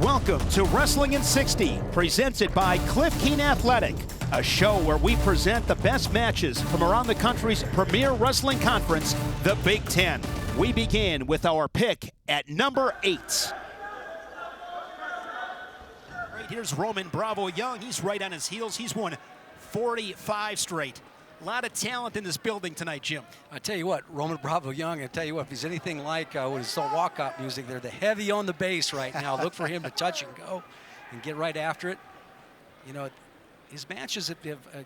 Welcome to Wrestling in 60, presented by Cliff Keen Athletic, a show where we present the best matches from around the country's premier wrestling conference, the Big Ten. We begin with our pick at number 8. Right, here's Roman Bravo Young. He's right on his heels. He's won 45 straight. A lot of talent in this building tonight, Jim. I tell you what, Roman Bravo Young, I tell you what, if he's anything like what is the walk-up music, they're the heavy on the bass right now. Look for him to touch and go and get right after it. You know, his matches,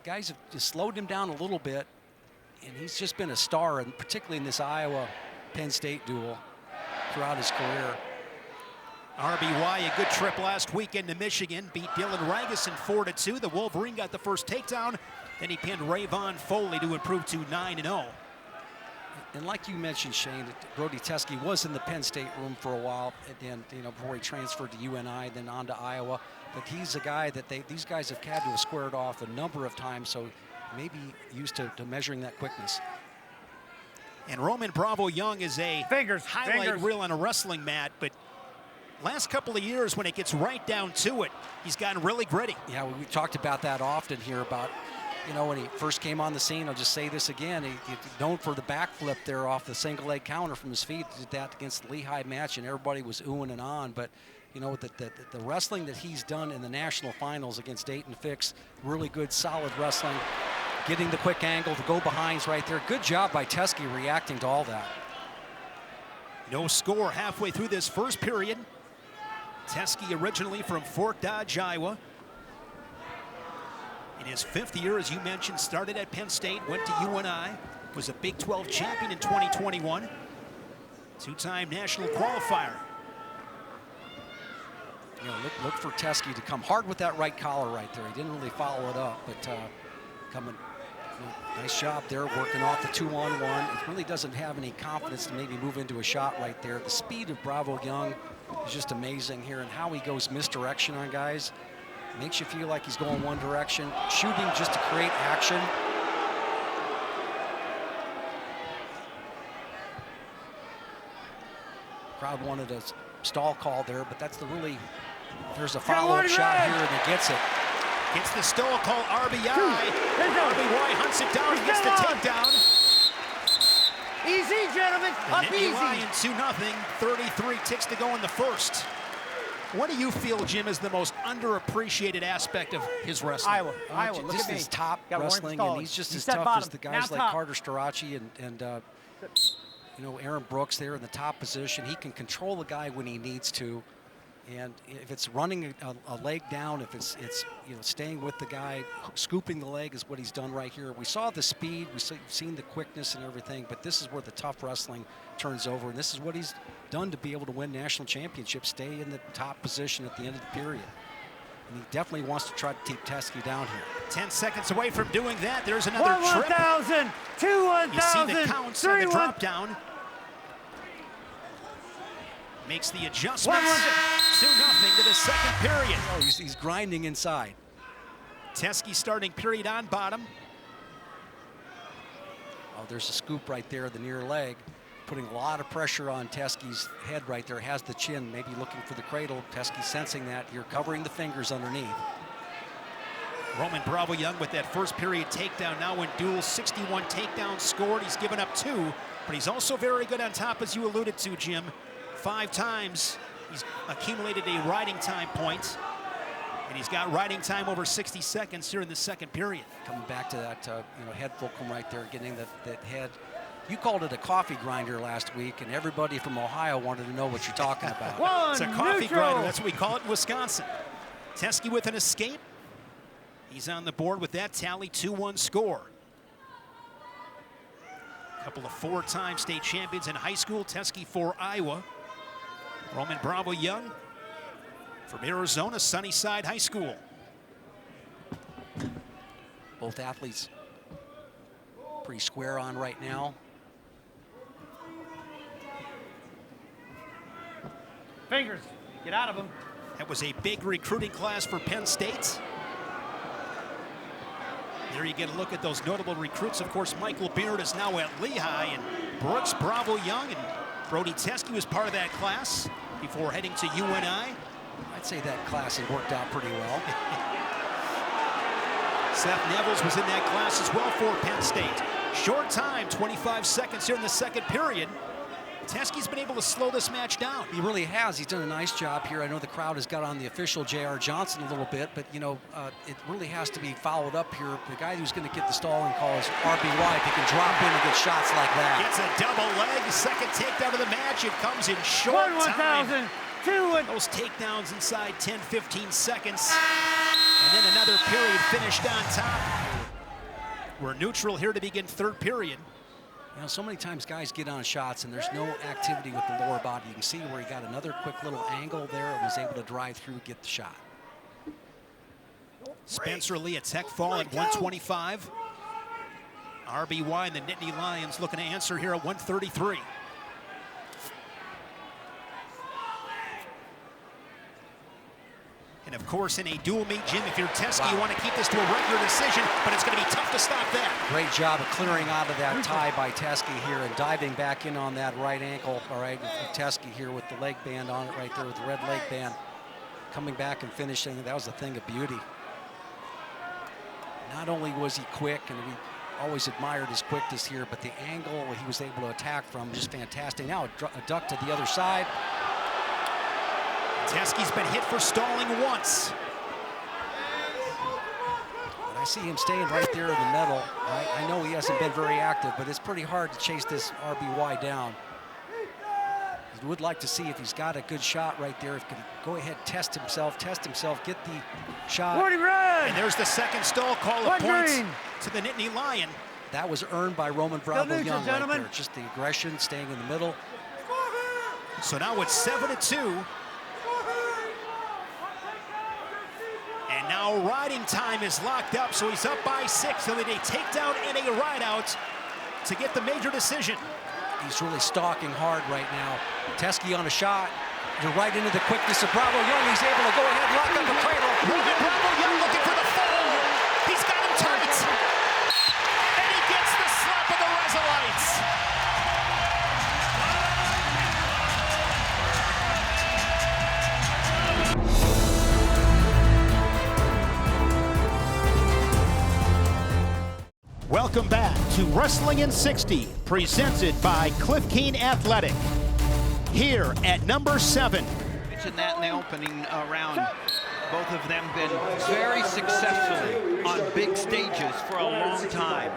guys have just slowed him down a little bit, and he's just been a star, and particularly in this Iowa-Penn State duel throughout his career. RBY, a good trip last weekend to Michigan, beat Dylan Ragusin 4-2. The Wolverine got the first takedown. Then he pinned Rayvon Foley to improve to 9-0. And like you mentioned, Shane, Brody Teske was in the Penn State room for a while, and you know, before he transferred to UNI, then on to Iowa. But he's a guy that these guys have had to have squared off a number of times, so maybe used to measuring that quickness. And Roman Bravo Young is a highlight reel on a wrestling mat, but last couple of years, when it gets right down to it, he's gotten really gritty. Yeah, we talked about that often here about, you know, when he first came on the scene, I'll just say this again, he's known for the backflip there off the single leg counter from his feet. Did that against the Lehigh match, and everybody was oohing and on. But, you know, the wrestling that he's done in the national finals against Dayton Fix, really good, solid wrestling. Getting the quick angle, the go-behinds right there. Good job by Teske reacting to all that. No score halfway through this first period. Teske originally from Fort Dodge, Iowa. In his 5th year, as you mentioned, started at Penn State, went to UNI, was a Big 12 champion in 2021, two-time national qualifier. You know, look for Teske to come hard with that right collar right there. He didn't really follow it up, but coming, you know, nice job there, working off the 2-on-1. It really doesn't have any confidence to maybe move into a shot right there. The speed of Bravo Young is just amazing here, and how he goes misdirection on guys. Makes you feel like he's going one direction, shooting just to create action. Crowd wanted a stall call there, but that's there's a follow-up shot here, and he gets it. Gets the stall call, RBI. RBY hunts it down, gets the takedown. Easy, gentlemen, up easy. Lion 2-0, 33 ticks to go in the first. What do you feel, Jim, is the most underappreciated aspect of his wrestling? Iowa, look just at me. his top wrestling, and he's just as tough as the guys like Carter Starachi and you know, Aaron Brooks there in the top position. He can control the guy when he needs to, and if it's running a leg down, if it's you know, staying with the guy, scooping the leg is what he's done right here. We saw the speed, we've seen the quickness and everything, but this is where the tough wrestling turns over, and this is what he's done to be able to win national championships, stay in the top position at the end of the period. And he definitely wants to try to keep Teske down here. 10 seconds away from doing that. There's another trip. 1,000, 2,000, you see the counts on the drop down. Makes the adjustment. 2-0 to the second period. Oh, he's grinding inside. Teske starting period on bottom. Oh, there's a scoop right there, the near leg, putting a lot of pressure on Teske's head right there. Has the chin, maybe looking for the cradle. Teske sensing that. You're covering the fingers underneath. Roman Bravo Young with that first period takedown. Now in duels, 61 takedowns scored. He's given up 2, but he's also very good on top, as you alluded to, Jim. 5 times he's accumulated a riding time point, and he's got riding time over 60 seconds here in the second period. Coming back to that you know, head fulcrum right there, getting that head. You called it a coffee grinder last week, and everybody from Ohio wanted to know what you're talking about. It's a coffee grinder. That's what we call it in Wisconsin. Teske with an escape. He's on the board with that tally, 2-1 score. A couple of 4-time state champions in high school. Teske for Iowa. Roman Bravo Young from Arizona, Sunnyside High School. Both athletes pretty square on right now. Fingers, get out of them. That was a big recruiting class for Penn State. There you get a look at those notable recruits. Of course, Michael Beard is now at Lehigh, and Brooks Bravo Young and Brody Teske was part of that class before heading to UNI. I say that class had worked out pretty well. Seth Nevels was in that class as well for Penn State. Short time, 25 seconds here in the second period. Teske's been able to slow this match down. He really has. He's done a nice job here. I know the crowd has got on the official J.R. Johnson a little bit, but, you know, it really has to be followed up here. The guy who's going to get the stalling call is RBY. If he can drop in and get shots like that. Gets a double leg, second takedown of the match. It comes in short time. Those takedowns inside 10, 15 seconds. And then another period finished on top. We're neutral here to begin third period. You know, so many times guys get on shots and there's no activity with the lower body. You can see where he got another quick little angle there and was able to drive through, get the shot. Spencer Lee, a tech fall at 125. RBY and the Nittany Lions looking to answer here at 133. And of course, in a dual meet, Jim, if you're Teske, you want to keep this to a regular decision, but it's going to be tough to stop that. Great job of clearing out of that tie by Teske here and diving back in on that right ankle, all right, of Teske here with the leg band on it right there with the red leg band. Coming back and finishing, that was a thing of beauty. Not only was he quick, and we always admired his quickness here, but the angle he was able to attack from was just fantastic. Now a duck to the other side. Teske's been hit for stalling once. But I see him staying right there in the middle. I know he hasn't been very active, but it's pretty hard to chase this RBY down. I would like to see if he's got a good shot right there. If he can go ahead, test himself, get the shot. And there's the second stall call of points to the Nittany Lion. That was earned by Roman Bravo Young right there. Just the aggression, staying in the middle. So now it's 7-2. And now riding time is locked up, so he's up by 6. So they take down and a ride out to get the major decision. He's really stalking hard right now. Teske on a shot. You're right into the quickness of Bravo Young. He's able to go ahead, lock up the cradle. Bravo Young looking for the fall. He's got him tight. And he gets the slap of the Resolites. Welcome back to Wrestling in 60, presented by Cliff Keen Athletic. Here at number 7. Mentioned that in the opening round. Both of them been very successful on big stages for a long time.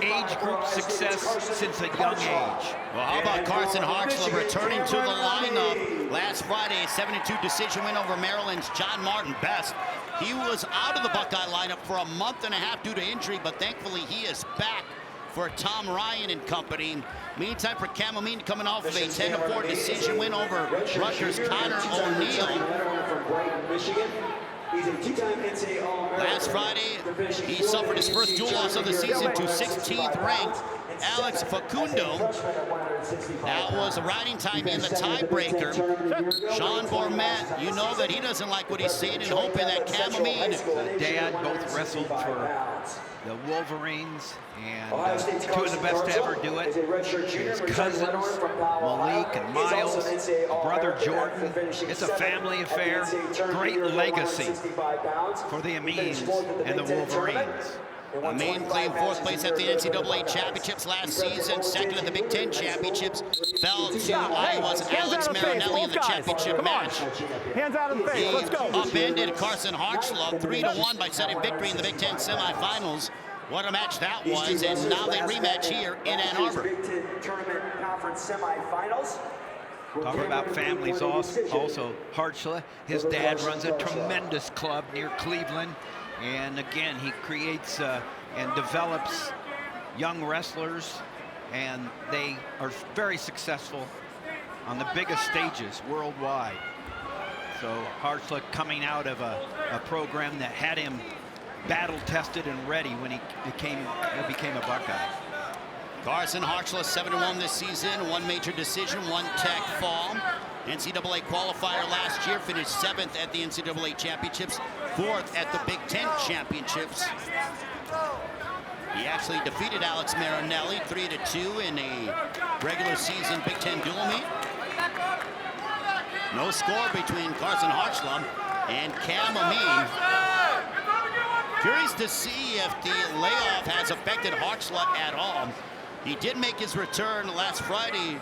Age group success since a young age. Well, how about Carson Kharchla returning to the lineup last Friday, a 7-2 decision win over Maryland's John Martin Best. He was out of the Buckeye lineup for a month and a half due to injury, but thankfully he is back for Tom Ryan and company. Meantime, for Amine coming off of a 10-4 decision win over Rutgers' Connor O'Neill. Last Friday, he suffered his first dual loss of the season to 16th ranked Alex Facundo. That was a riding time in the tiebreaker. Sean Bourmet, you know that he doesn't like what he's seeing and hoping that Amine. Dad both wrestled for the Wolverines, and two of the best to ever do it. His cousins, Malik and Miles, brother Jordan. It's a family affair. Great legacy for the Amines and the Wolverines. Amine claimed 4th place at the NCAA Championships last season, 2nd at the Big Ten Championships, fell to Iowa's Alex Marinelli in the championship match. Hands out of the face, let's go. He upended Carson Kharchla 3-1 by setting victory in the Big Ten semifinals. What a match that was, and now they rematch here in Ann Arbor. Big Ten Tournament Conference semifinals. Talk about families also. Kharchla, his dad runs a tremendous club near Cleveland. And again, he creates and develops young wrestlers, and they are very successful on the biggest stages worldwide. So Kharchla coming out of a program that had him battle-tested and ready when he became a Buckeye. Carson Kharchla 7-1 this season, 1 major decision, 1 tech fall. NCAA qualifier last year, finished 7th at the NCAA Championships, 4th at the Big Ten Championships. He actually defeated Alex Marinelli 3-2 in a regular season Big Ten dual meet. No score between Carson Kharchla and Cam Amine. Curious to see if the layoff has affected Kharchla at all. He did make his return last Friday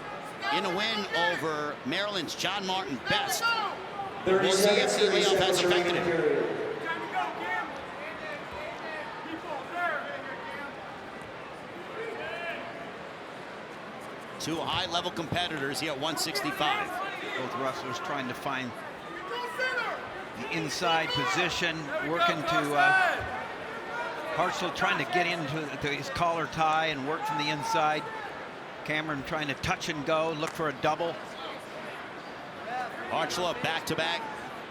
in a win over Maryland's John Martin Best. We'll see if the layoff has affected him. Two high-level competitors here at 165. Both wrestlers trying to find the inside position, working to Kharchla trying to get into his collar tie and work from the inside. Cameron trying to touch and go, look for a double. Kharchla back-to-back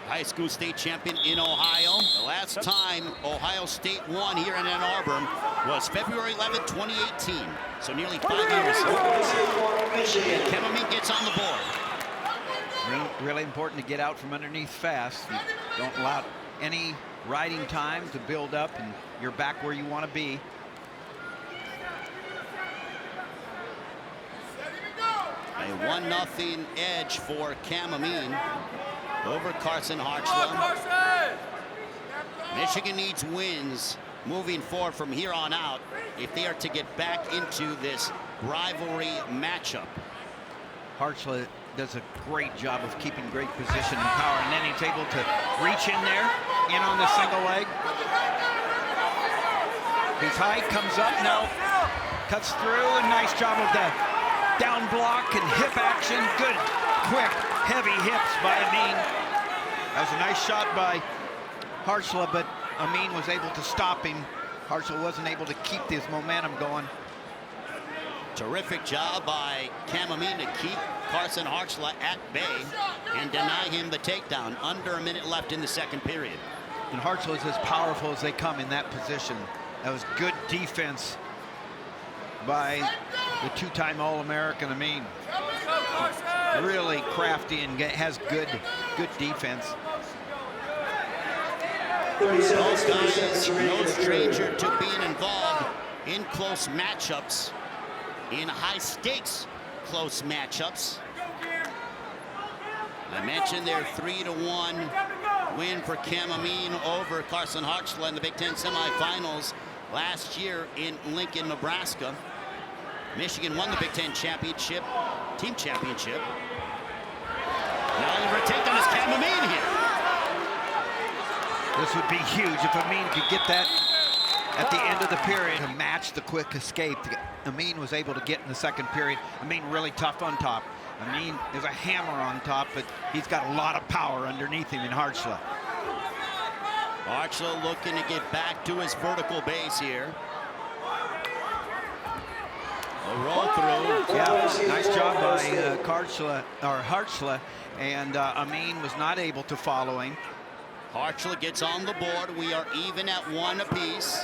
high school state champion in Ohio. The last time Ohio State won here in Ann Arbor was February 11, 2018. So nearly 5 years. Cam Amine gets on the board. Really important to get out from underneath fast. You don't allow any riding time to build up, and you're back where you want to be. A 1-0 edge for Cam Amine over Carson Kharchla. Michigan needs wins moving forward from here on out if they are to get back into this rivalry matchup. Kharchla does a great job of keeping great position and power, and then he's able to reach in there, in on the single leg. His height comes up now, cuts through, a nice job of the down block and hip action. Good, quick, heavy hips by Amine. That was a nice shot by Kharchla, but Amine was able to stop him. Kharchla wasn't able to keep his momentum going. Terrific job by Cam Amine to keep Carson Kharchla at bay and deny him the takedown. Under a minute left in the second period. And Kharchla is as powerful as they come in that position. That was good defense by the two-time All-American Amine. Really crafty and has good defense. Those guys, no stranger to being involved in close matchups, in high-stakes close matchups. I mentioned their 3-1 win for Cam Amine over Carson Kharchla in the Big Ten semifinals last year in Lincoln, Nebraska. Michigan won the Big Ten championship, team championship. Now over a takedown is Cam Amine here. This would be huge if Amine could get that at the end of the period to match the quick escape Amine was able to get in the second period. Amine really tough on top. Amine is a hammer on top, but he's got a lot of power underneath him in Kharchla. Kharchla looking to get back to his vertical base here. A roll through. Yeah, nice job by Kharchla, and Amine was not able to follow him. Kharchla gets on the board. We are even at 1 apiece.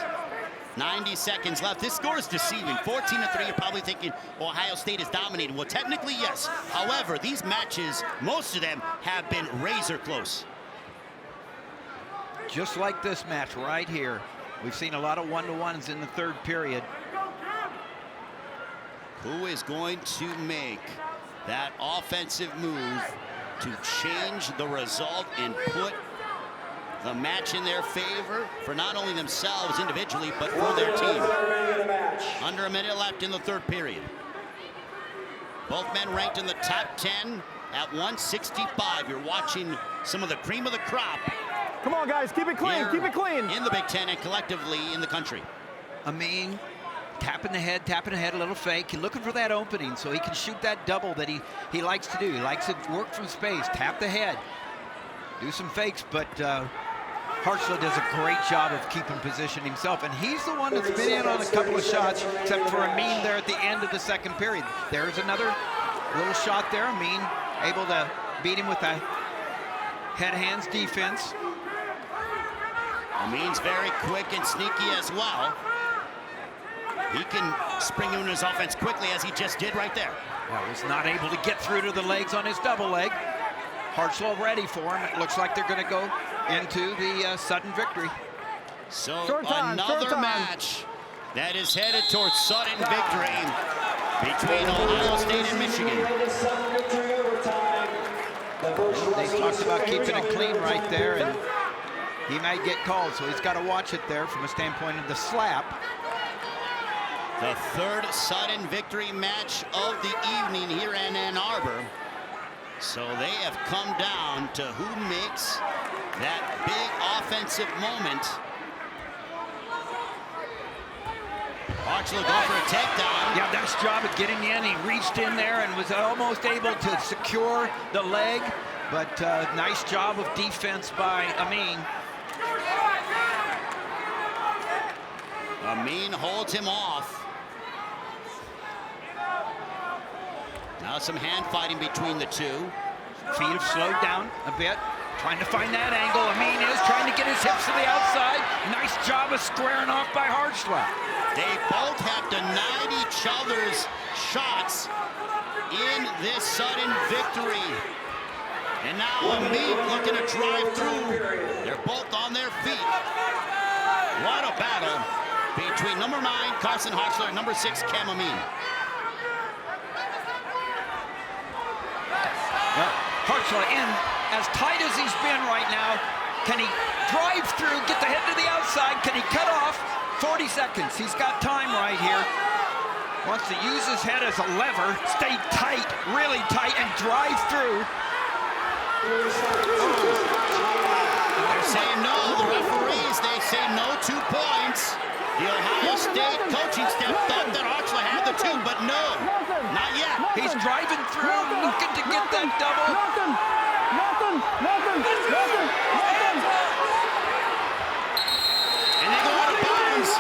90 seconds left. This score is deceiving. 14-3. You're probably thinking Ohio State is dominating. Well, technically, yes. However, these matches, most of them have been razor close. Just like this match right here. We've seen a lot of 1-to-1s in the third period. Who is going to make that offensive move to change the result and put the match in their favor for not only themselves individually, but for their team? Under a minute left in the third period. Both men ranked in the top 10 at 165. You're watching some of the cream of the crop. Come on, guys, keep it clean, keep it clean. In the Big Ten and collectively in the country. Amine tapping the head, a little fake. He's looking for that opening so he can shoot that double that he likes to do. He likes to work from space, tap the head, do some fakes, but Kharchla does a great job of keeping position himself, and he's the one that's been in on a couple of shots, except for Amine there at the end of the second period. There's another little shot there. Amine able to beat him with a head-hands defense. Amine's very quick and sneaky as well. He can spring into his offense quickly, as he just did right there. Well, was not able to get through to the legs on his double leg. Kharchla ready for him. It looks like they're going to go into the sudden victory. So another match that is headed towards sudden victory between Ohio State and Michigan. They talked about keeping it clean right there, and he might get called, so he's got to watch it there from a standpoint of the slap. The third sudden victory match of the evening here in Ann Arbor. So they have come down to who makes that big offensive moment. Kharchla go for a takedown. Yeah, nice job of getting in. He reached in there and was almost able to secure the leg, but nice job of defense by Amine. Amine holds him off. Now some hand fighting between the two. Feet have slowed down a bit, trying to find that angle. Amine is trying to get his hips to the outside. Nice job of squaring off by Kharchla. They both have denied each other's shots in this sudden victory. And now Amine looking to drive through. They're both on their feet. What a battle between number 9, Carson Kharchla, and number 6, Amine. Kharchla in as tight as he's been right now. Can he drive through, get the head to the outside? Can he cut off? 40 seconds. He's got time right here. Wants to use his head as a lever, stay tight, really tight, and drive through. They're saying no. The referees, they say no 2 points. The Ohio State coaching staff thought that Kharchla had the 2, but no, not yet. He's driving through, looking to get that double. And they go out of bounds.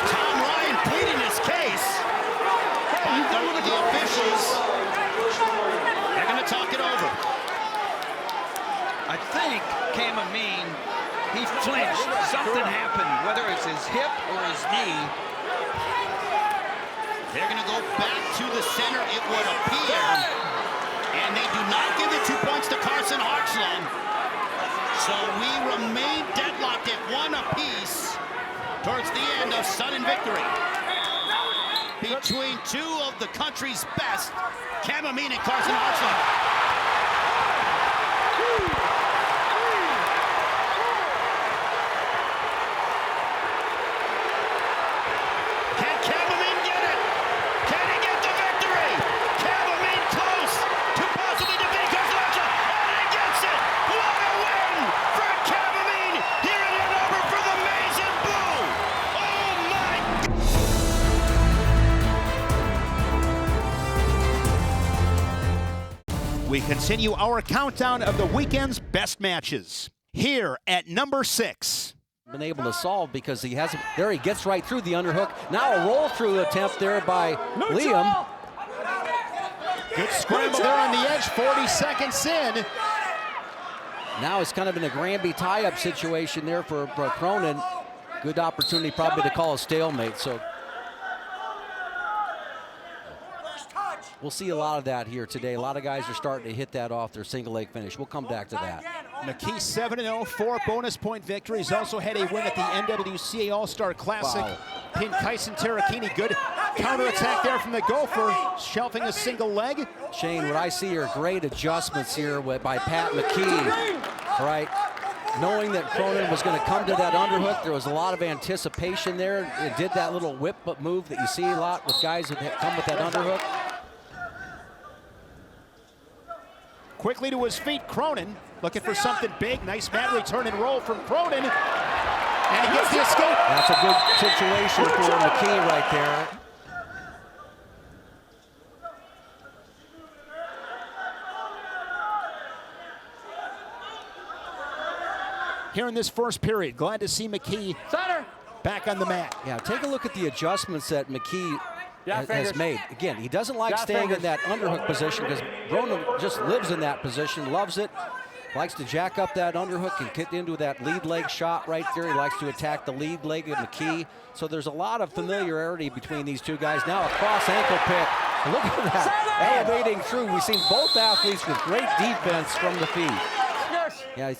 Tom Ryan pleading his case. But the officials, they're going to talk it over. I think Amine, he flinched. Something happened, whether it's his hip or his knee. They're going to go back to the center, it would appear. And they do not give the 2 points to Carson Kharchla. So we remain deadlocked at 1 apiece towards the end of sudden victory between 2 of the country's best, Amine and Carson Kharchla. We continue our countdown of the weekend's best matches. Here at number 6. Been able to solve because he hasn't. There he gets right through the underhook. Now a roll through attempt there by Liam. Good scramble there on the edge, 40 seconds in. Now it's kind of in a Granby tie-up situation there for Cronin. Good opportunity probably to call a stalemate. So we'll see a lot of that here today. A lot of guys are starting to hit that off their single leg finish. We'll come back to that. McKee 7-0, 4 bonus point victories. Also had a win at the NWCA All-Star Classic. Wow. Pinned Kyson Tarakini. Good counterattack there from the Gopher, shelving a single leg. Shane, what I see are great adjustments here by Pat McKee. All right. Knowing that Cronin was going to come to that underhook, there was a lot of anticipation there. It did that little whip move that you see a lot with guys that come with that underhook. Quickly to his feet, Cronin, looking for something big. Nice mat return and roll from Cronin. And he gets the escape. That's a good situation for McKee right there. Here in this first period, glad to see McKee back on the mat. Yeah, take a look at the adjustments that McKee has made. Again, he doesn't like staying in that underhook position because Cronin just lives in that position, loves it, likes to jack up that underhook and get into that lead leg shot right there. He likes to attack the lead leg of McKee. So there's a lot of familiarity between these two guys. Now a cross ankle pick. Look at that, elevating through. We've seen both athletes with great defense from the feet. Yeah,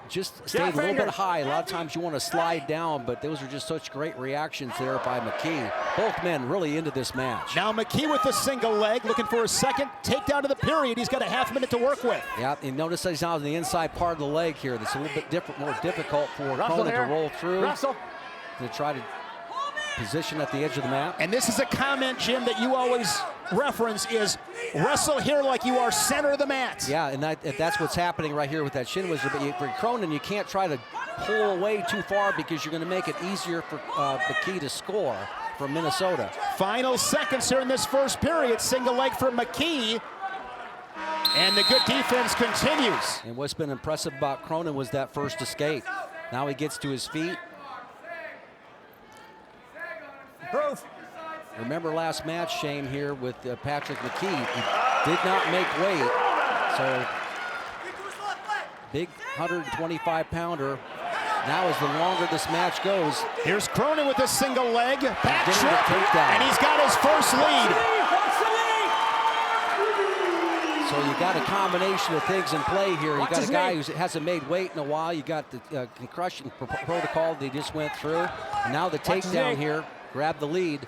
just stayed a little bit high. A lot of times you want to slide down, but those are just such great reactions there by McKee. Both men really into this match. Now McKee with the single leg, looking for his second takedown of the period. He's got a half minute to work with. Yeah, and notice that he's on the inside part of the leg here. That's a little bit different, more difficult for Cronin to roll through. To try to position at the edge of the mat. And this is a comment, Jim, that you always reference is wrestle here like you are center of the mat. Yeah, and that's what's happening right here with that shin wizard. But for Cronin, you can't try to pull away too far because you're going to make it easier for McKee to score from Minnesota. Final seconds here in this first period. Single leg for McKee. And the good defense continues. And what's been impressive about Cronin was that first escape. Now he gets to his feet. Remember last match, Shane, here with Patrick McKee. He did not make weight. So big 125-pounder. Now as the longer this match goes. Here's Cronin with a single leg. Back trip, and he's got his first lead. So you got a combination of things in play here. You got a guy who hasn't made weight in a while. You got the concussion protocol they just went through. And now the takedown here. Grab the lead.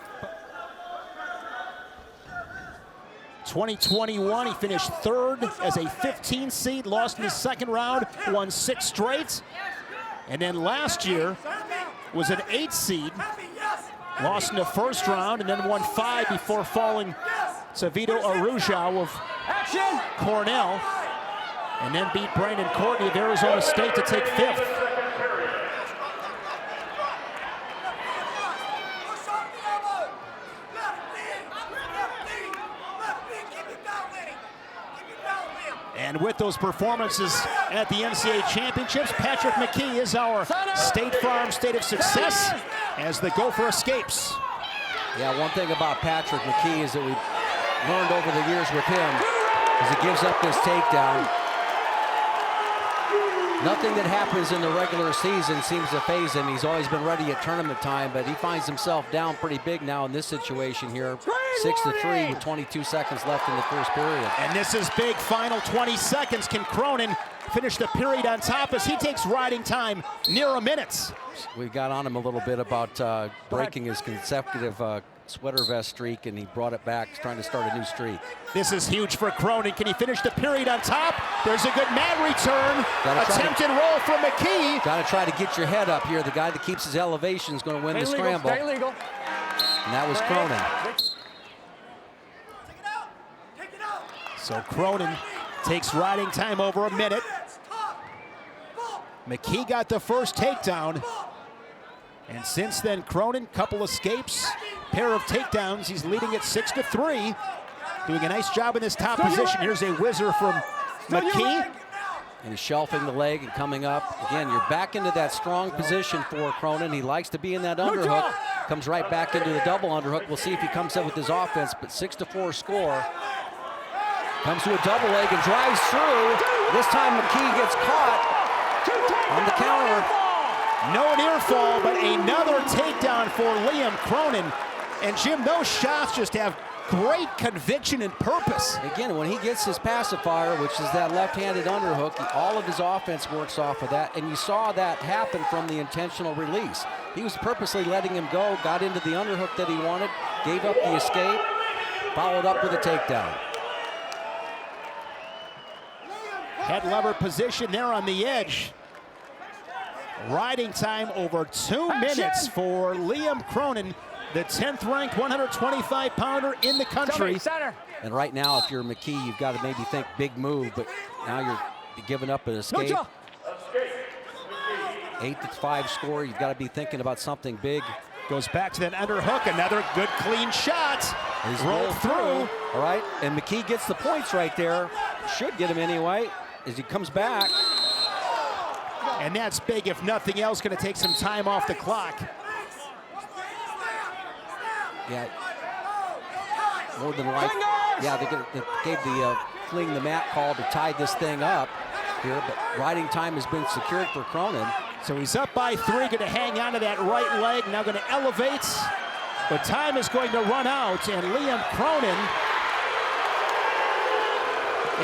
2021, he finished third as a 15 seed, lost in his second round, won 6 straight. And then last year was an 8 seed, lost in the first round, and then won 5 before falling to Vito Arujau of Cornell, and then beat Brandon Courtney of Arizona State to take 5th. And with those performances at the NCAA Championships, Patrick McKee is our State Farm State of Success as the Gopher escapes. Yeah, one thing about Patrick McKee is that we've learned over the years with him is he gives up this takedown. Nothing that happens in the regular season seems to faze him. He's always been ready at tournament time, but he finds himself down pretty big now in this situation here. 6-3 with 22 seconds left in the first period. And this is big, final 20 seconds. Can Cronin finish the period on top as he takes riding time near a minute? We got on him a little bit about breaking his consecutive sweater vest streak, and he brought it back, trying to start a new streak. This is huge for Cronin. Can he finish the period on top? There's a good mat return. Attempted roll from McKee. Got to try to get your head up here. The guy that keeps his elevation is going to win the scramble. Stay legal. And that was Cronin. So Cronin takes riding time over a minute. McKee got the first takedown. And since then, Cronin, couple escapes, pair of takedowns. He's leading at 6-3. Doing a nice job in this top position. Here's a whizzer from McKee. And he's shelving the leg and coming up. Again, you're back into that strong position for Cronin. He likes to be in that underhook. Comes right back into the double underhook. We'll see if he comes up with his offense, but 6-4 score. Comes to a double leg and drives through. This time McKee gets caught on the counter. No near fall, but another takedown for Liam Cronin. And Jim, those shots just have great conviction and purpose. Again, when he gets his pacifier, which is that left-handed underhook, all of his offense works off of that, and you saw that happen from the intentional release. He was purposely letting him go, got into the underhook that he wanted, gave up the escape, followed up with a takedown. Head lever position there on the edge. Riding time over 2 minutes for Liam Cronin, the 10th ranked 125-pounder in the country. And right now, if you're McKee, you've got to maybe think big move, but now you're giving up an escape. 8-5 score, you've got to be thinking about something big. Goes back to that underhook, another good clean shot. He's rolled through. All right, and McKee gets the points right there. Should get him anyway as he comes back. And that's big, if nothing else, going to take some time off the clock. Yeah, more than likely. Yeah, they gave the fling the mat call to tie this thing up here, but riding time has been secured for Cronin. So he's up by 3, going to hang on to that right leg, now going to elevate. But time is going to run out, and Liam Cronin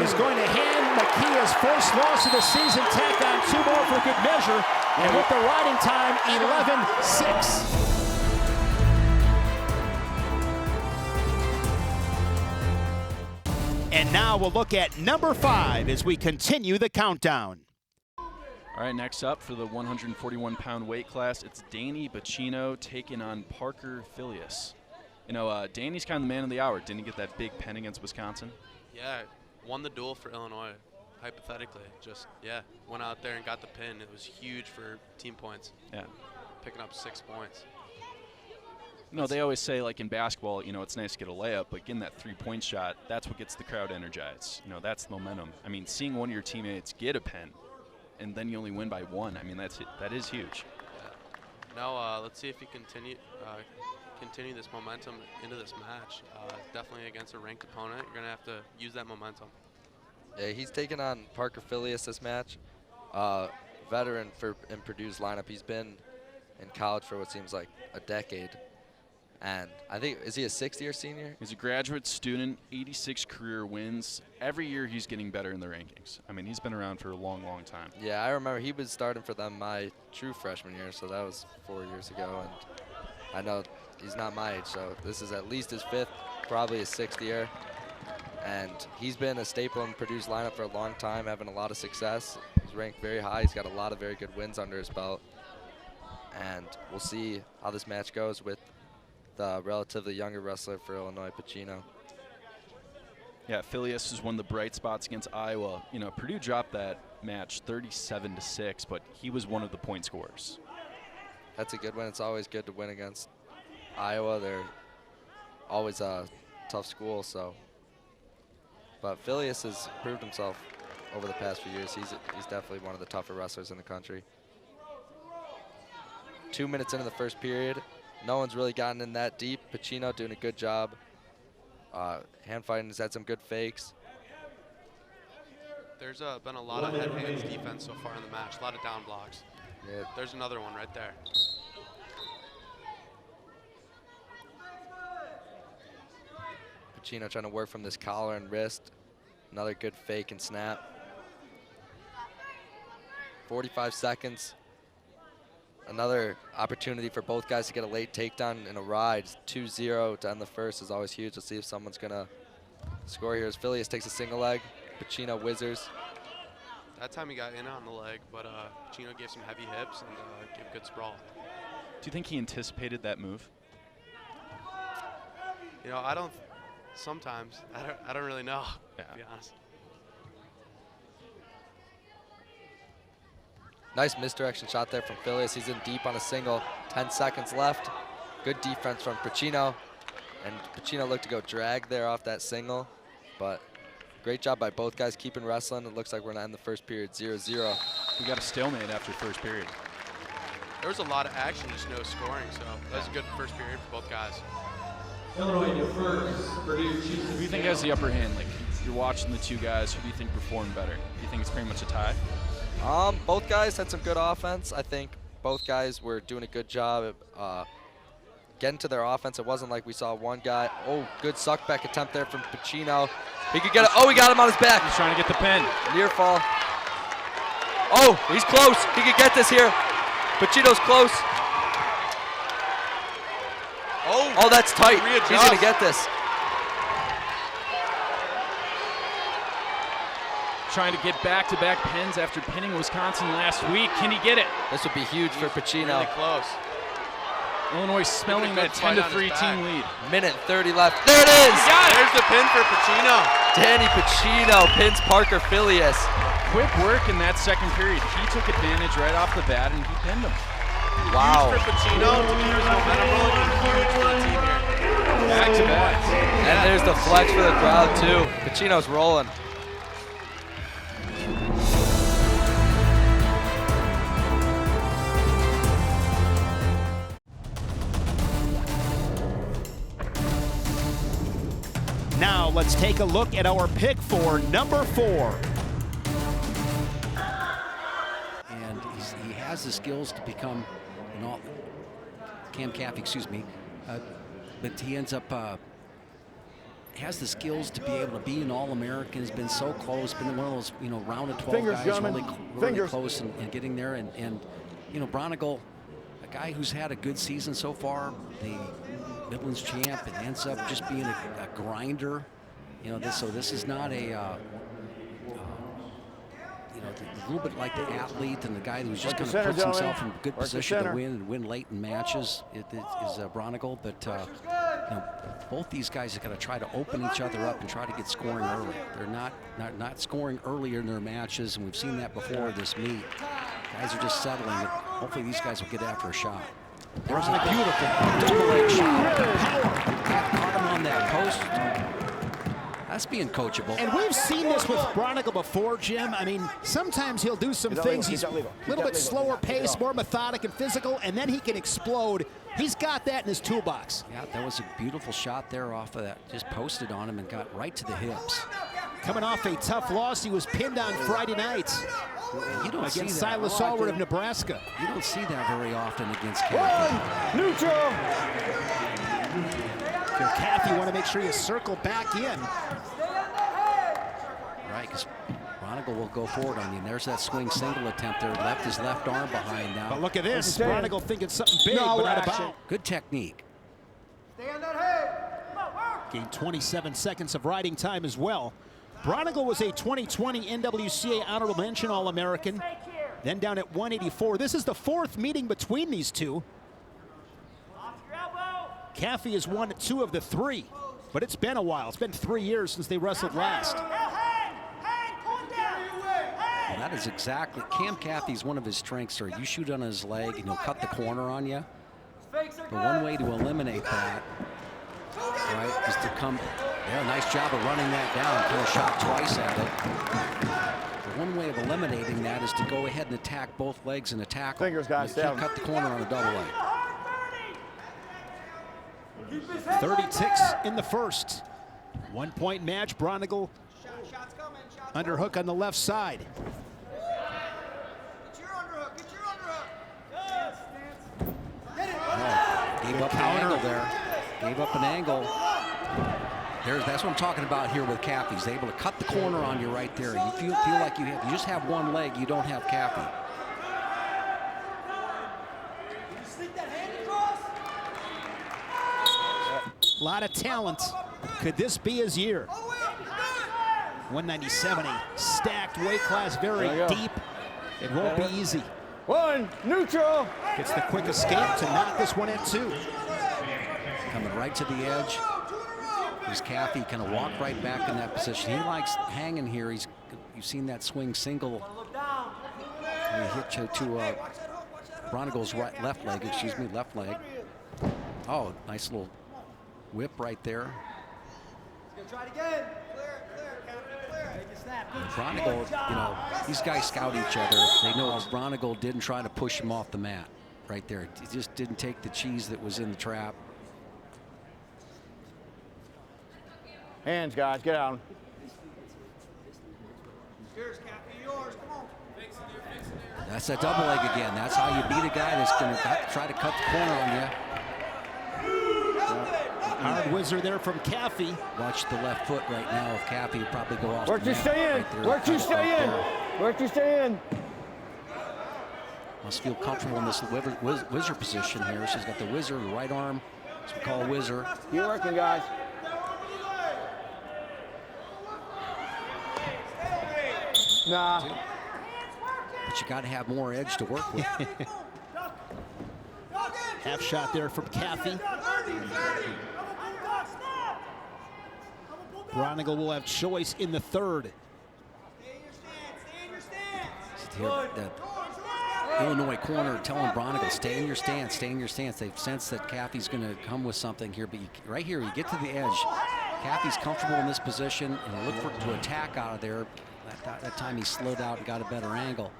is going to hand McKee his first loss of the season, tack on 2 more for good measure. And with the riding time, 11:06. And now we'll look at number 5 as we continue the countdown. All right, next up for the 141-pound weight class, it's Danny Pucino taking on Parker Filius. You know, Danny's kind of the man of the hour. Didn't he get that big Penn against Wisconsin? Yeah, won the duel for Illinois, hypothetically. Just, yeah, went out there and got the pin. It was huge for team points. Yeah. Picking up 6 points. No, they always say, like in basketball, you know, it's nice to get a layup, but getting that three-point shot, that's what gets the crowd energized. You know, that's the momentum. I mean, seeing one of your teammates get a pen, and then you only win by 1, I mean, that is huge. Yeah. Now, let's see if he continue this momentum into this match. Definitely against a ranked opponent, you're going to have to use that momentum. Yeah, he's taking on Parker Filius this match. Veteran in Purdue's lineup. He's been in college for what seems like a decade. And I think, is he a 6th-year senior? He's a graduate student, 86 career wins. Every year he's getting better in the rankings. I mean, he's been around for a long, long time. Yeah, I remember he was starting for them my true freshman year, so that was 4 years ago. And I know he's not my age, so this is at least his 5th, probably his 6th year. And he's been a staple in Purdue's lineup for a long time, having a lot of success. He's ranked very high. He's got a lot of very good wins under his belt. And we'll see how this match goes with the relatively younger wrestler for Illinois, Pucino. Yeah, Filius is one of the bright spots against Iowa. You know, Purdue dropped that match 37-6, but he was one of the point scorers. That's a good win. It's always good to win against Iowa. They're always a tough school, so. But Filius has proved himself over the past few years. He's definitely one of the tougher wrestlers in the country. 2 minutes into the first period. No one's really gotten in that deep. Pucino doing a good job. Hand fighting has had some good fakes. There's been a lot of head-hands defense so far in the match, a lot of down blocks. Yeah. There's another one right there. Pucino trying to work from this collar and wrist. Another good fake and snap. 45 seconds. Another opportunity for both guys to get a late takedown in a ride. 2-0 to end the first is always huge. Let's see if someone's going to score here. As Filius takes a single leg. Pucino whizzers. That time he got in on the leg, but Pucino gave some heavy hips and gave a good sprawl. Do you think he anticipated that move? You know, sometimes. I don't really know, to be honest. Nice misdirection shot there from Filius. He's in deep on a single. 10 seconds left. Good defense from Pucino. And Pucino looked to go drag there off that single. But great job by both guys keeping wrestling. It looks like we're going to end the first period 0-0. We got a stalemate after first period. There was a lot of action, just no scoring. So that was a good first period for both guys. Illinois defers. Purdue chooses. Who do you think has the upper hand? Like, you're watching the two guys. Who do you think performed better? Do you think it's pretty much a tie? Both guys had some good offense. I think both guys were doing a good job at getting to their offense. It wasn't like we saw one guy. Oh, good suckback attempt there from Pucino. He could get it. Oh, he got him on his back. He's trying to get the pin. Near fall. Oh, he's close. He could get this here. Pucino's close. Oh, that's tight. He's going to get this. Trying to get back-to-back pins after pinning Wisconsin last week. Can he get it? This would be huge for Pucino. Really close. Illinois smelling that 10-3 team lead. Minute 30 left. There it is. There's the pin for Pucino. Danny Pucino pins Parker Filius. Quick work in that second period. He took advantage right off the bat and he pinned him. Wow. Huge for Pucino to keep his momentum rolling, and huge for the team here. Back-to-back. And there's the flex for the crowd too. Pucino's rolling. Now let's take a look at our pick for number 4. And he has the skills to become Caffey, excuse me. But he ends up has the skills to be able to be an All-American. Has been so close, been one of those, you know, round of 12 Fingers, guys, gentlemen. really close and getting there. And you know, Braunagel, a guy who's had a good season so far, the Midlands champ, and ends up just being a grinder. You know, this is not a, you know, a little bit like the athlete and the guy who's just kind of puts himself in a good position to win and win late in matches. It is Braunagel, but you know, both these guys are going to try to open each other up and try to get scoring early. They're not scoring earlier in their matches, and we've seen that before this meet. Guys are just settling. Hopefully these guys will get after a shot. There's a beautiful double leg shot. Caught him on that post. That's being coachable. And we've seen this with Braunagel before, Jim. I mean, sometimes he'll do some things. He's a little bit slower pace, more methodic and physical, and then he can explode. He's got that in his toolbox. Yeah, that was a beautiful shot there off of that. Just posted on him and got right to the hips. Coming off a tough loss, he was pinned on Friday night. You don't see against that. Silas Allward of Nebraska. You don't see that very often against Caffey. Neutral. Caffey want to make sure you circle back in. Right, because Braunagel will go forward on you. And there's that swing single attempt there. Left his left arm behind now. But look at this. Braunagel thinking something big, but out of bounds. Good technique. Stay on that head. Gained 27 seconds of riding time as well. Braunagel was a 2020 NWCA Honorable Mention All-American, then down at 184. This is the fourth meeting between these two. Caffey has won 2 of the 3, but it's been a while. It's been 3 years since they wrestled last. Well, that is exactly, Cam Caffey's one of his strengths, or you shoot on his leg and he'll cut the corner on you. But one way to eliminate that, right, is to come, yeah, nice job of running that down, kind of shot twice at it. But one way of eliminating that is to go ahead and attack both legs and attack. Fingers, guys, you can't cut the corner on a double leg. 30 ticks in the first. 1 point match. Braunagel underhook on the left side. Gave up an angle there. Gave up an angle. That's what I'm talking about here with Caffey. He's able to cut the corner on you right there. You feel like you just have one leg. You don't have Caffey. A lot of talent. Could this be his year? 197, a stacked weight class, very deep. It won't be easy. One, neutral. Gets the quick escape to knock this one at 2. Coming right to the edge. He's Caffey, kind of walk right back in that position. He likes hanging here. You've seen that swing single. And he hit you to Braunagel's left leg. Oh, nice little whip right there. Try it again. Braunagel, you know, these guys scout each other. They know Braunagel didn't try to push him off the mat right there. He just didn't take the cheese that was in the trap. Hands, guys, get out. That's that double leg again. That's how you beat a guy that's going to try to cut the corner on you. Hard whizzer there from Caffey. Watch the left foot right now of Caffey. Probably go off. Where'd you stay in? Where'd you stay in? Where'd you stay in? Must feel comfortable in this whizzer position here. She's got the whizzer, the right arm. That's what we call a whizzer. Keep working, guys. Nah. But you got to have more edge to work with. Half shot there from Caffey. Braunagel will have choice in the third. Here, the Illinois corner telling Braunagel, stay in your stance, stay in your stance. They've sensed that Caffey's going to come with something here, but right here, you get to the edge. Caffey's comfortable in this position, and you look for to attack out of there. That time he slowed out and got a better angle.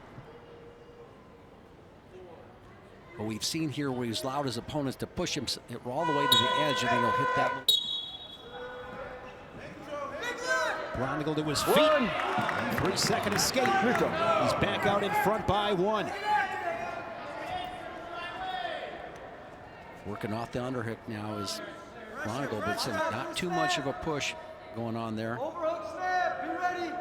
But we've seen here where he's allowed his opponents to push him all the way to the edge, and then he'll hit that. Braunagel to his feet. 3-second escape. He's back out in front by 1. Working off the underhook now is Braunagel, but it's not too much of a push. going on there. Overhook snap, be ready.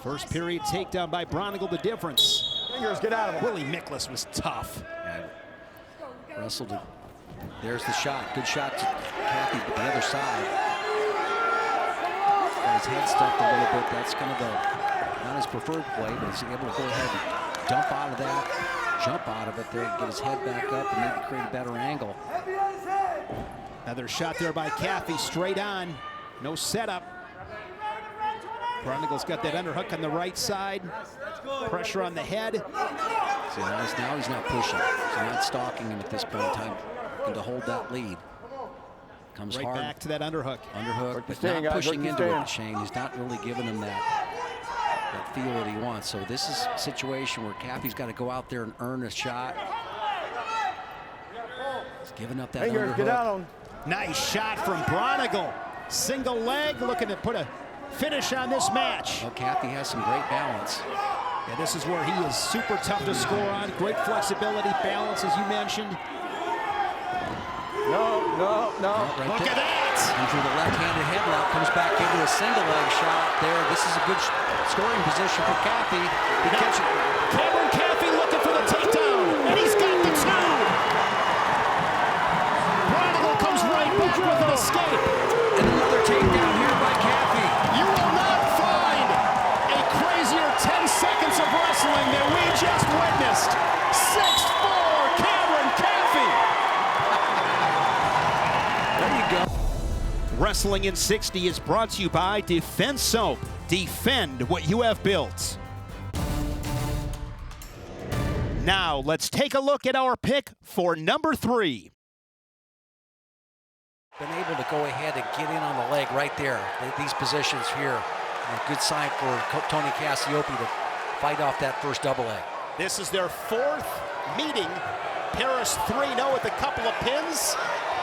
First period takedown by Braunagel, the difference. Fingers, get out of it. Willie Miklas was tough. And wrestled it. There's the shot. Good shot to Caffey, but the other side. Got his head stuck a little bit. That's kind of not his preferred play, but he's able to go ahead and dump out of that, jump out of it there, get his head back up, and maybe create a better angle. Another shot there by Caffey, straight on. No setup. Braunagel's got that underhook on the right side. Pressure on the head. See, now he's not pushing. He's not stalking him at this point in time. Looking to hold that lead. Comes right hard. Back to that underhook. Underhook, but not pushing into it, Shane. He's not really giving him that feel that he wants. So this is a situation where Caffey's got to go out there and earn a shot. He's giving up that underhook. Get out on. Nice shot from Braunagel. Single leg, looking to put a finish on this match. Well, Caffey has some great balance. Yeah, this is where he is super tough to score on. Great flexibility, balance, as you mentioned. No. Right Look there. at that! And through the left-handed headlock, comes back into a single leg shot there. This is a good scoring position for Caffey. He catches it. Cameron Caffey looking for the takedown, and he's got the two! Braunagel comes right back with an escape. And another takedown here by Caffey. You will not find a crazier 10 seconds of wrestling than we just witnessed. 6'4", Cameron Caffey. There you go. Wrestling in 60 is brought to you by Defense Soap. Defend what you have built. Now let's take a look at our pick for number 3. Been able to go ahead and get in on the leg right there. These positions here. And a good sign for Tony Cassioppi to fight off that first double leg. This is their 4th meeting. Parris 3-0 with a couple of pins.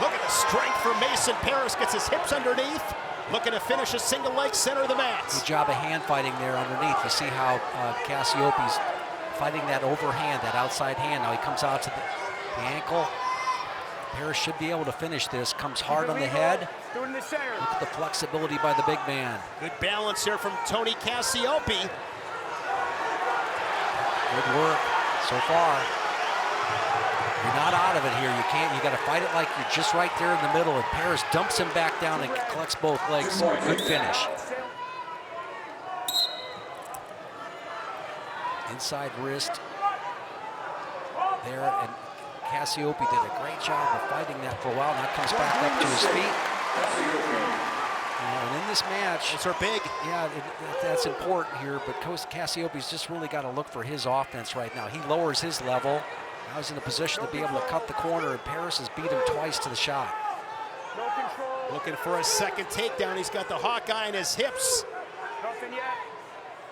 Look at the strength from Mason. Parris gets his hips underneath. Looking to finish a single leg center of the mat. Good job of hand fighting there underneath. You see how Cassioppi's fighting that overhand, that outside hand. Now he comes out to the ankle. Parris should be able to finish this. Comes hard on the head. Do it in the center. Look at the flexibility by the big man. Good balance here from Tony Cassioppi. Good work so far. You're not out of it here. You got to fight it like you're just right there in the middle. And Parris dumps him back down and collects both legs. Good finish. Inside wrist there, and Cassioppi did a great job of fighting that for a while. Now comes back up to his feet. And in this match, those are big. Yeah, that's important here. But Cassioppi's just really got to look for his offense right now. He lowers his level. Now he's in a position to be able to cut the corner, and Parris has beat him twice to the shot. No control. Looking for a second takedown. He's got the Hawkeye in his hips. Nothing yet.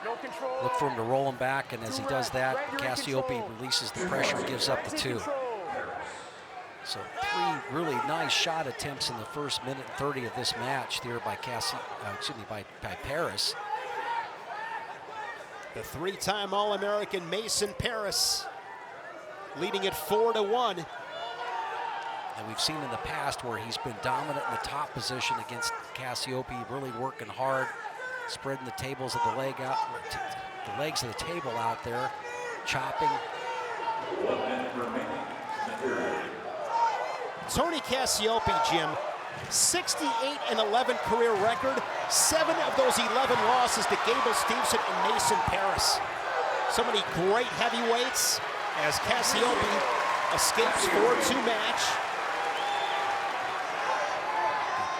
No control. Look for him to roll him back, and as he does that, Cassioppi releases the pressure and gives up the 2. So 3 really nice shot attempts in the first minute and 30 of this match there by by Parris. The 3-time All-American Mason Parris leading it 4-1. And we've seen in the past where he's been dominant in the top position against Cassioppi, really working hard, spreading the tables of the leg out, the legs of the table out there, chopping. Tony Cassioppi, Jim, 68-11 career record. 7 of those 11 losses to Gable Stevenson and Mason Parris. So many great heavyweights as Cassioppi escapes 4-2 match.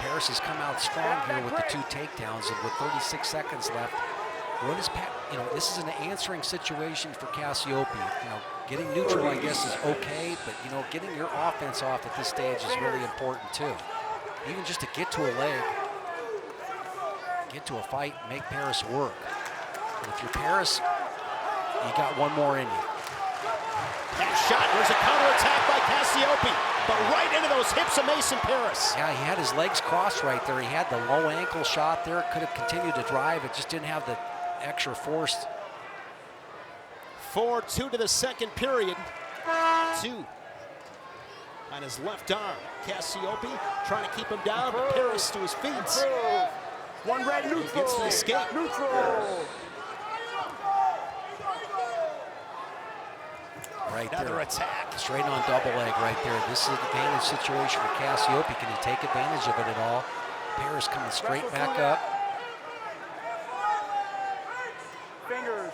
Parris has come out strong here with the 2 takedowns, and with 36 seconds left, what is this is an answering situation for Cassioppi. Getting neutral, I guess, is okay, but getting your offense off at this stage is really important too. Even just to get to a leg, get to a fight, make Parris work. And if you're Parris, you got one more in you. That shot, there's a counterattack by Cassioppi, but right into those hips of Mason Parris. Yeah, he had his legs crossed right there. He had the low ankle shot there, could have continued to drive. It just didn't have the extra force. 4-2 to the second period. 2. on his left arm. Cassioppi trying to keep him down, but Parris to his feet. One red neutral. He gets the escape. Neutral. Right Another there. attack. Straight on double leg right there. This is an advantage situation for Cassioppi. Can he take advantage of it at all? Parris coming straight back up. Fingers.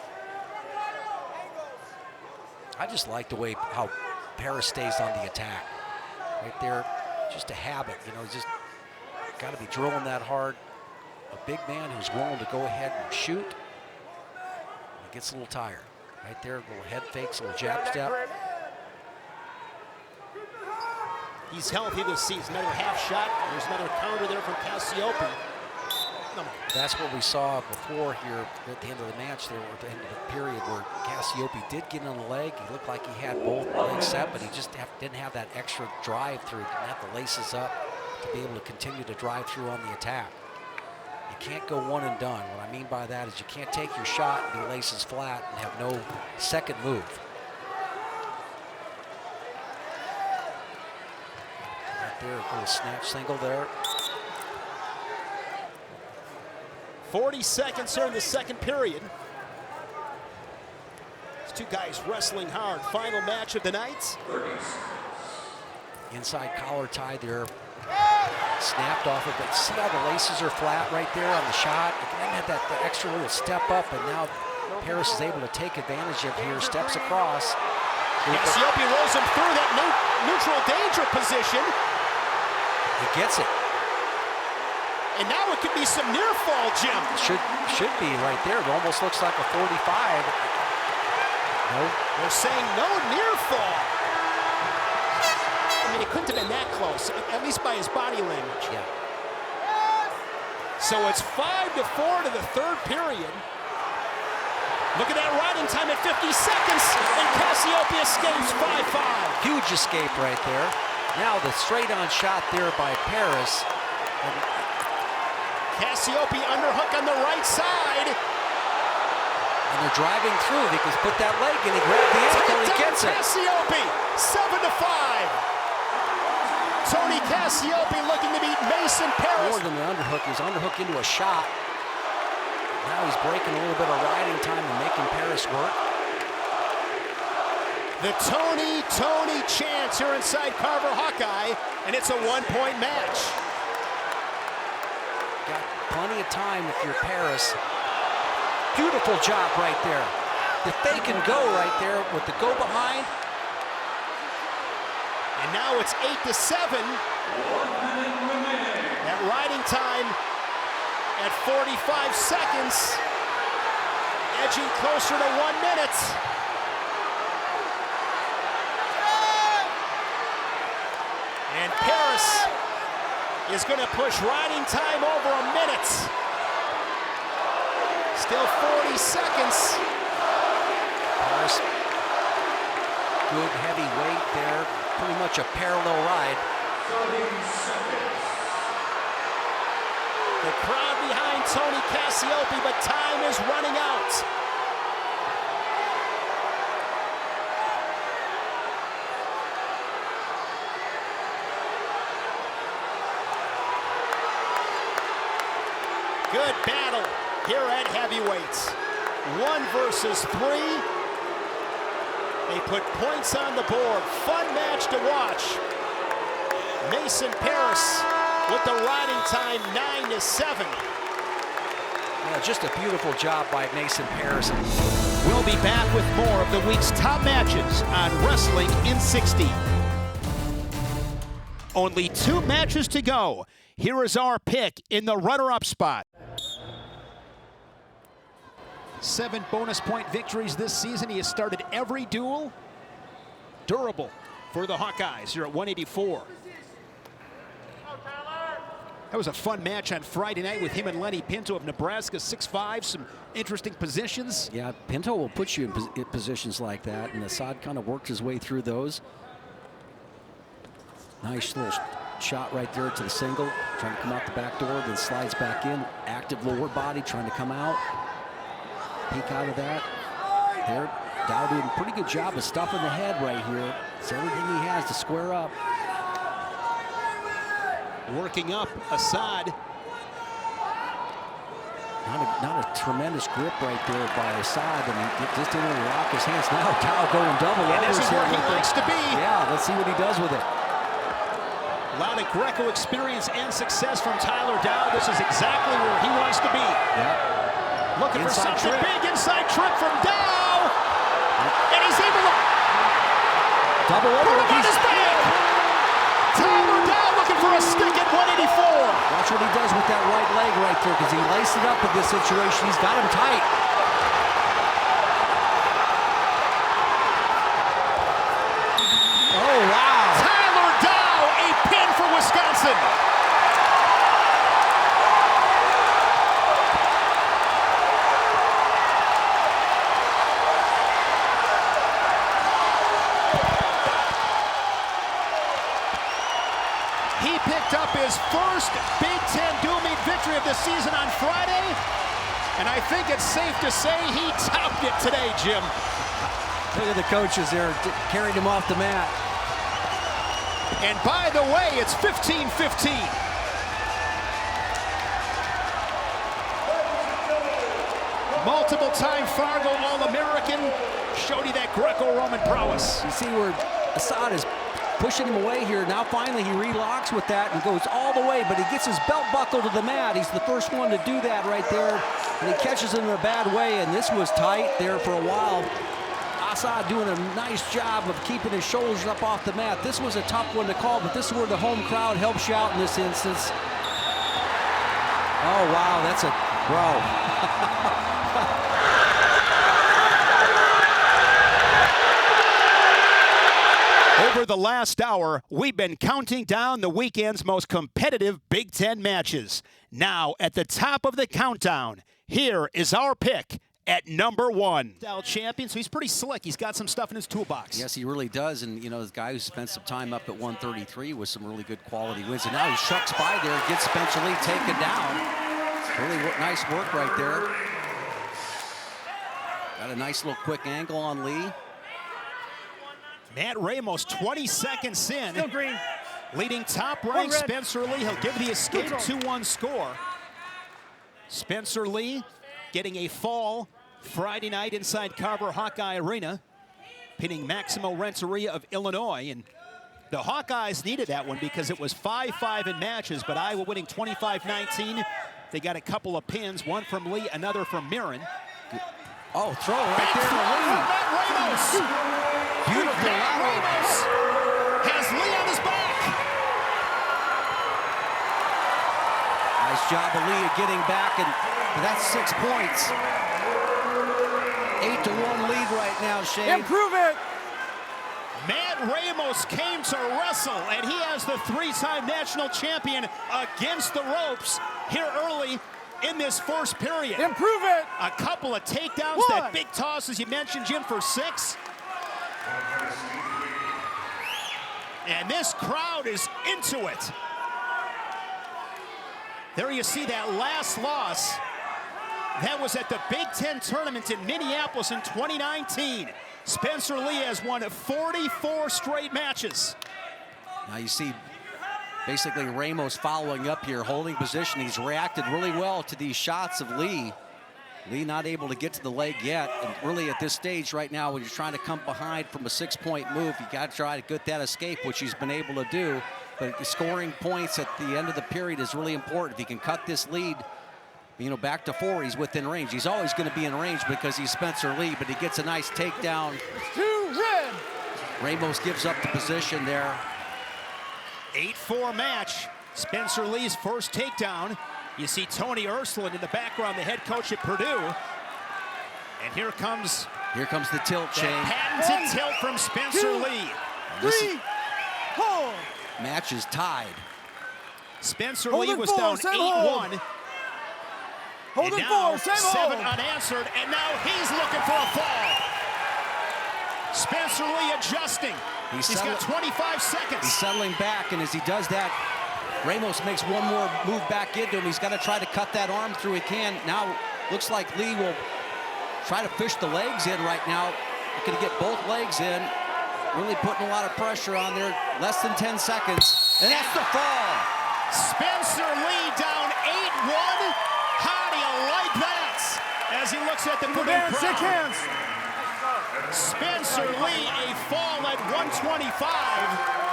I just like the way how Parris stays on the attack. Right there, just a habit. You know, just got to be drilling that hard. A big man who's willing to go ahead and shoot. He gets a little tired. Right there, little head fakes, little jab step. He's healthy this season. Another half shot. There's another counter there from Cassioppi. That's what we saw before here at the end of the match there, or at the end of the period, where Cassioppi did get on the leg. He looked like he had both legs set, but he just didn't have that extra drive through. Didn't have the laces up to be able to continue to drive through on the attack. You can't go one and done. What I mean by that is you can't take your shot and be laces flat and have no second move. Right there, a little snatch single there. 40 seconds here in the second period. These two guys wrestling hard. Final match of the night. Inside collar tie there. Snapped off of it. See how the laces are flat right there on the shot? And then had that the extra little step up, and now Parris is able to take advantage of here. Steps across. Cassioppi rolls him through that neutral danger position. He gets it. And now it could be some near fall, Jim. Should be right there. It almost looks like a 45. No. They're saying no near fall. I mean, it couldn't have been that close, at least by his body language. Yeah. So it's 5-4 to the third period. Look at that riding time at 50 seconds, and Cassioppi escapes 5-5. Huge escape right there. Now the straight-on shot there by Parris. Cassioppi underhook on the right side. And they're driving through. He can put that leg in. He grabbed the ankle. He gets it. Cassioppi, 7-5. Tony Cassioppi looking to beat Mason Parris. More than the underhook. He's underhook into a shot. Now he's breaking a little bit of riding time and making Parris work. The Tony chants here inside Carver Hawkeye, and it's a one-point match. Got plenty of time if you're Parris. Beautiful job right there. The fake and go right there with the go behind. And now it's 8-7. That riding time at 45 seconds, edging closer to 1 minute. And Parris is going to push riding time over a minute. Still 40 seconds. Parris, good heavy weight there. Pretty much a parallel ride. The crowd behind Tony Cassioppi, but time is running out. Good battle here at heavyweights. 1 versus 3. They put points on the board. Fun match to watch. Mason Parris with the riding time 9-7. Yeah, just a beautiful job by Mason Parris. We'll be back with more of the week's top matches on Wrestling in 60. Only 2 matches to go. Here is our pick in the runner-up spot. 7 bonus point victories this season. He has started every duel. Durable for the Hawkeyes here at 184. That was a fun match on Friday night with him and Lenny Pinto of Nebraska, 6'5", some interesting positions. Yeah, Pinto will put you in positions like that, and Assad kind of worked his way through those. Nice little shot right there to the single, trying to come out the back door, then slides back in. Active lower body, trying to come out. Peek out of that. There, Dow doing a pretty good job of stuffing the head right here. It's everything he has to square up. Working up Assad. Not a tremendous grip right there by Assad, and he just didn't really lock his hands. Now Dow going double. And this is where he likes to be. Yeah, let's see what he does with it. A lot of Greco experience and success from Tyler Dow. This is exactly where he wants to be. Yeah. Looking Inside for something trip. big, inside trip from Dow. And he's able to double over. put him on his back. Tyler Dow looking for a stick at 184. Watch what he does with that right leg right there, because he laced it up with this situation. He's got him tight. Oh, wow. Tyler Dow, a pin for Wisconsin. He picked up his first Big Ten dual meet victory of the season on Friday, and I think it's safe to say he topped it today, Jim. Look at the coaches there, carried him off the mat. And by the way, it's 15-15. Multiple-time Fargo All-American, showed you that Greco-Roman prowess. You see where Assad is pushing him away here. Now finally he relocks with that and goes all the way, but he gets his belt buckle to the mat. He's the first one to do that right there, and he catches it in a bad way, and this was tight there for a while. Assad doing a nice job of keeping his shoulders up off the mat. This was a tough one to call, but this is where the home crowd helps you out in this instance. Oh, wow, that's a bro. Over the last hour, we've been counting down the weekend's most competitive Big Ten matches. Now, at the top of the countdown, here is our pick at number 1. Style champion, so he's pretty slick. He's got some stuff in his toolbox. Yes, he really does. And, you know, the guy who spent some time up at 133 with some really good quality wins. And now he shucks by there, gets Spencer Lee taken down. Really nice work right there. Got a nice little quick angle on Lee. Matt Ramos, 20 seconds in. Still green. Leading top-ranked Spencer Lee. He'll give the escape 2-1 score. Spencer Lee getting a fall Friday night inside Carver Hawkeye Arena, pinning Maximo Renteria of Illinois. And the Hawkeyes needed that one because it was 5-5 in matches, but Iowa winning 25-19. They got a couple of pins, one from Lee, another from Mirren. Oh, throw right there to Lee. Matt Ramos. Beautiful. Matt Ramos has Lee on his back. Nice job of Lee getting back, and that's 6 points. 8-1 lead right now, Shane. Improve it. Matt Ramos came to wrestle, and he has the 3-time national champion against the ropes here early in this first period. Improve it. A couple of takedowns, that big toss, as you mentioned, Jim, for 6. And this crowd is into it. There you see that last loss. That was at the Big Ten tournament in Minneapolis in 2019. Spencer Lee has won 44 straight matches. Now you see basically Ramos following up here, holding position. He's reacted really well to these shots of Lee. Lee not able to get to the leg yet. And really at this stage right now, when you're trying to come behind from a 6-point move, you got to try to get that escape, which he's been able to do. But scoring points at the end of the period is really important. If he can cut this lead, you know, back to 4, he's within range. He's always going to be in range because he's Spencer Lee, but he gets a nice takedown. Red. Ramos gives up the position there. 8-4 match. Spencer Lee's first takedown. You see Tony Ursuline in the background, the head coach at Purdue. And here comes the tilt, Shane. Patented tilt from Spencer Lee. 3, 4. Match is tied. Spencer Lee was down 8-1. Hold it 4, 7 unanswered, and now he's looking for a fall. Spencer Lee adjusting. He's got 25 seconds. He's settling back, and as he does that, Ramos makes one more move back into him. He's got to try to cut that arm through. He can. Now, looks like Lee will try to fish the legs in right now. He's going to get both legs in. Really putting a lot of pressure on there. Less than 10 seconds. And that's the fall. Spencer Lee down 8-1. How do you like that? As he looks at the Purdue crowd. Spencer Lee, a fall at 125.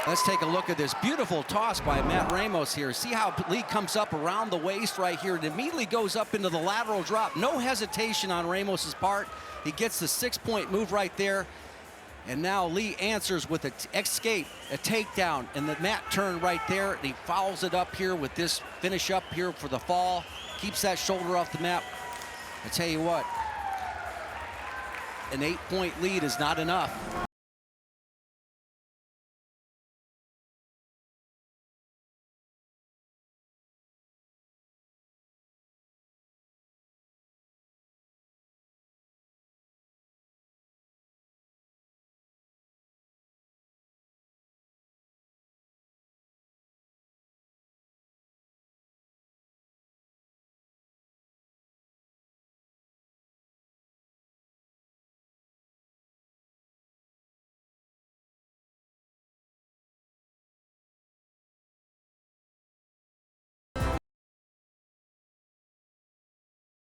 Let's take a look at this beautiful toss by Matt Ramos here. See how Lee comes up around the waist right here and immediately goes up into the lateral drop. No hesitation on Ramos's part. He gets the 6-point move right there. And now Lee answers with an escape, a takedown, and the mat turn right there. And he fouls it up here with this finish up here for the fall. Keeps that shoulder off the mat. I tell you what, an 8-point lead is not enough.